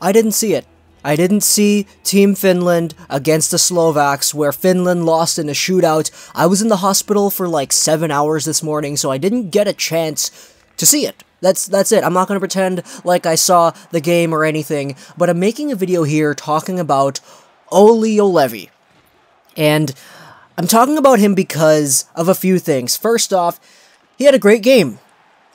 I didn't see it. I didn't see Team Finland against the Slovaks, where Finland lost in a shootout. I was in the hospital for like 7 hours this morning, so I didn't get a chance to see it. That's it. I'm not going to pretend like I saw the game or anything, but I'm making a video here talking about Olli Juolevi. And I'm talking about him because of a few things. First off, he had a great game.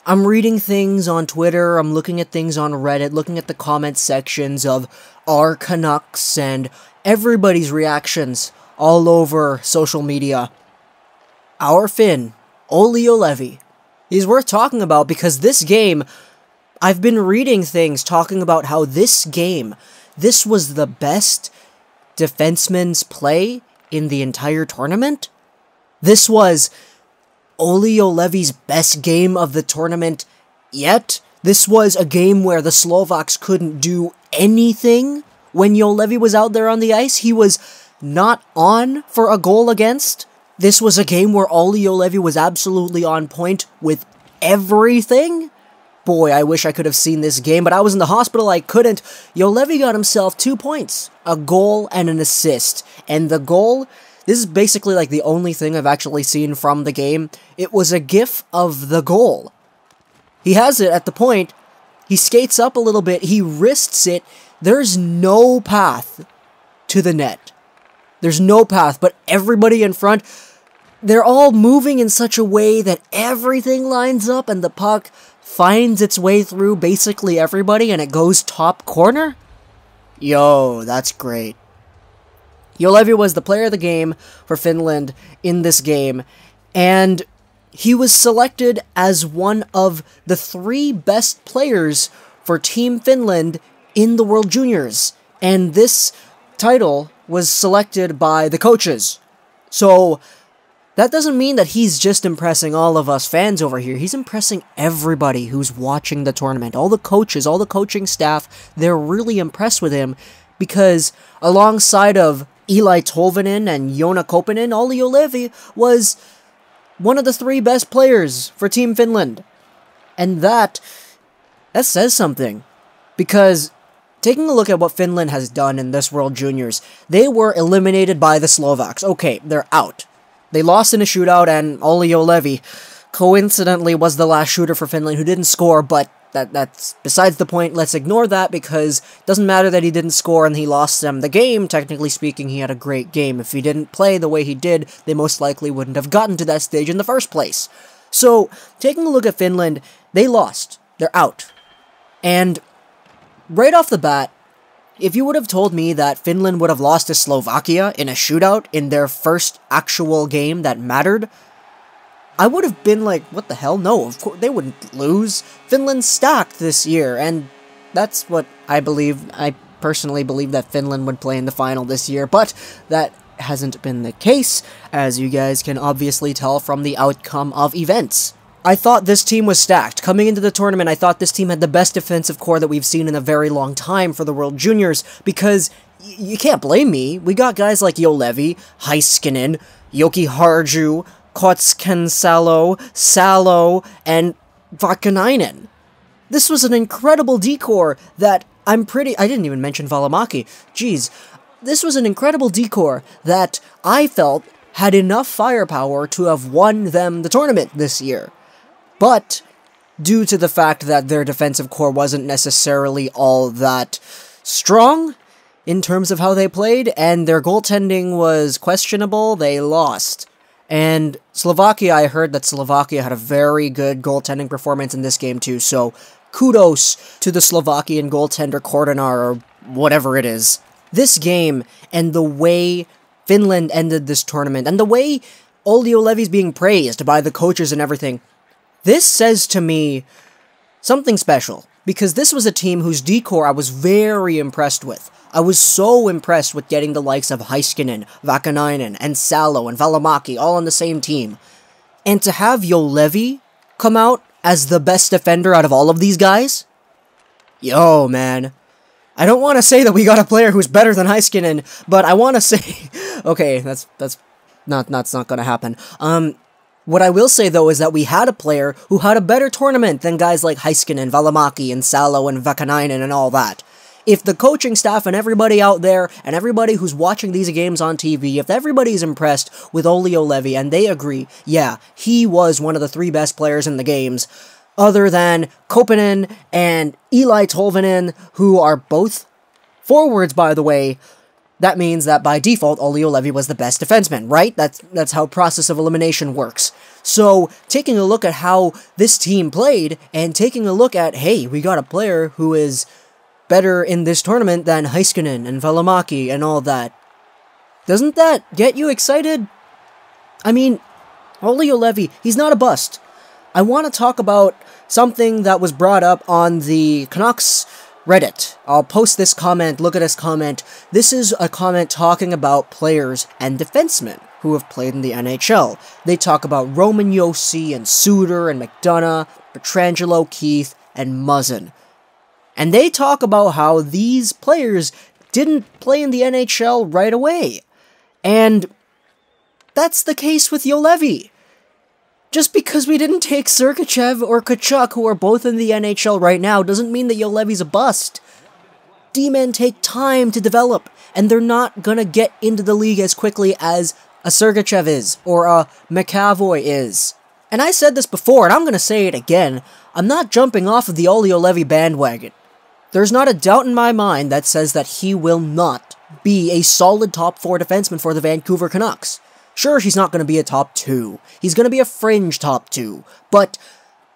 I'm reading things on Twitter, I'm looking at things on Reddit, looking at the comment sections of our Canucks and everybody's reactions all over social media. Our Finn, Olli Juolevi, he's worth talking about because this game, I've been reading things talking about how this game, this was the best defenseman's play in the entire tournament. This was Olli Juolevi's best game of the tournament yet. This was a game where the Slovaks couldn't do anything when Juolevi was out there on the ice. He was not on for a goal against. This was a game where Olli Juolevi was absolutely on point with everything. Boy, I wish I could have seen this game, but I was in the hospital, I couldn't. Juolevi got himself 2 points, a goal and an assist. And the goal, this is basically like the only thing I've actually seen from the game. It was a gif of the goal. He has it at the point, he skates up a little bit, he wrists it, there's no path to the net. There's no path, but everybody in front, they're all moving in such a way that everything lines up and the puck finds its way through basically everybody and it goes top corner? Yo, that's great. Juolevi was the player of the game for Finland in this game, and he was selected as one of the 3 best players for Team Finland in the World Juniors, and this title was selected by the coaches. So that doesn't mean that he's just impressing all of us fans over here. He's impressing everybody who's watching the tournament. All the coaches, all the coaching staff, they're really impressed with him because alongside of Eli Tolvanen and Joona Koppanen, Olli Juolevi was one of the 3 best players for Team Finland. And that says something. Because taking a look at what Finland has done in this World Juniors, they were eliminated by the Slovaks. Okay, they're out. They lost in a shootout, and Olli Juolevi, coincidentally, was the last shooter for Finland who didn't score, but that's besides the point. Let's ignore that, because it doesn't matter that he didn't score and he lost them the game. Technically speaking, he had a great game. If he didn't play the way he did, they most likely wouldn't have gotten to that stage in the first place. So, taking a look at Finland, they lost. They're out. And right off the bat, if you would have told me that Finland would have lost to Slovakia in a shootout in their first actual game that mattered, I would have been like, what the hell? No, of course, they wouldn't lose. Finland's stacked this year, and that's what I believe. I personally believe that Finland would play in the final this year, but that hasn't been the case, as you guys can obviously tell from the outcome of events. I thought this team was stacked. Coming into the tournament, I thought this team had the best defensive core that we've seen in a very long time for the World Juniors, because you can't blame me. We got guys like Juolevi, Heiskanen, Joki Harju, Kotskan Salo, and Vaakanainen. This was an incredible decor that I didn't even mention Valimaki. Jeez. This was an incredible decor that I felt had enough firepower to have won them the tournament this year. But, due to the fact that their defensive core wasn't necessarily all that strong in terms of how they played, and their goaltending was questionable, they lost. And Slovakia, I heard that Slovakia had a very good goaltending performance in this game too, so kudos to the Slovakian goaltender Kordanar, or whatever it is. This game, and the way Finland ended this tournament, and the way Olli Juolevi's being praised by the coaches and everything, this says to me something special, because this was a team whose decor I was very impressed with. I was so impressed with getting the likes of Heiskanen, Vaakanainen, and Salo, and Valimaki all on the same team. And to have Juolevi come out as the best defender out of all of these guys? Yo, man. I don't want to say that we got a player who's better than Heiskanen, but I want to say... okay, that's not gonna happen. What I will say, though, is that we had a player who had a better tournament than guys like Heiskanen, Valimaki, and Salo, and Vaakanainen, and all that. If the coaching staff and everybody out there, and everybody who's watching these games on TV, if everybody's impressed with Olli Juolevi and they agree, yeah, he was one of the 3 best players in the games, other than Koponen and Eli Tolvanen, who are both forwards, by the way, that means that by default, Olli Juolevi was the best defenseman, right? That's how process of elimination works. So, taking a look at how this team played, and taking a look at, hey, we got a player who is better in this tournament than Heiskanen and Valimaki and all that. Doesn't that get you excited? I mean, Olli Juolevi, he's not a bust. I want to talk about something that was brought up on the Canucks Reddit. I'll post this comment, look at this comment. This is a comment talking about players and defensemen who have played in the NHL. They talk about Roman Josi and Suter and McDonough, Pietrangelo, Keith, and Muzzin. And they talk about how these players didn't play in the NHL right away. And that's the case with Juolevi. Just because we didn't take Sergachev or Tkachuk, who are both in the NHL right now, doesn't mean that Juolevi's a bust. D-men take time to develop, and they're not gonna get into the league as quickly as a Sergachev is, or a McAvoy is. And I said this before, and I'm gonna say it again, I'm not jumping off of the Olli Juolevi bandwagon. There's not a doubt in my mind that says that he will not be a solid top 4 defenseman for the Vancouver Canucks. Sure, he's not going to be a top 2. He's going to be a fringe top 2. But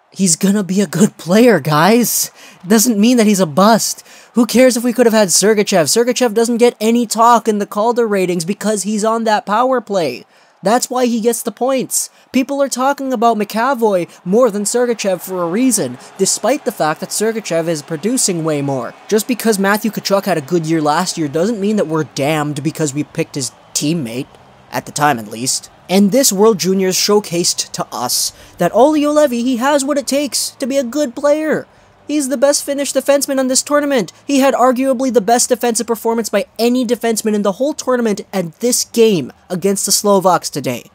he's going to be a good player, guys. Doesn't mean that he's a bust. Who cares if we could have had Sergachev? Sergachev doesn't get any talk in the Calder ratings because he's on that power play. That's why he gets the points. People are talking about McAvoy more than Sergachev for a reason, despite the fact that Sergachev is producing way more. Just because Matthew Tkachuk had a good year last year doesn't mean that we're damned because we picked his teammate, at the time at least. And this World Juniors showcased to us that Olli Juolevi, he has what it takes to be a good player. He's the best Finnish defenseman on this tournament. He had arguably the best defensive performance by any defenseman in the whole tournament and this game against the Slovaks today.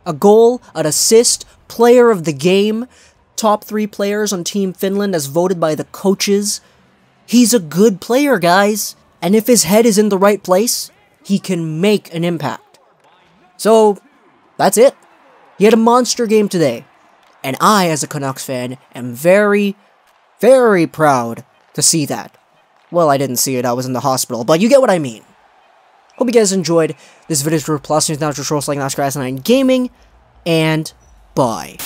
A goal, an assist, player of the game, top 3 players on Team Finland as voted by the coaches. He's a good player, guys. And if his head is in the right place, he can make an impact. So, that's it. He had a monster game today. And I, as a Canucks fan, am very, very proud to see that. Well, I didn't see it, I was in the hospital, but you get what I mean. Hope you guys enjoyed this video for Plus News, Natural Trolls like Grass9 Gaming, and bye.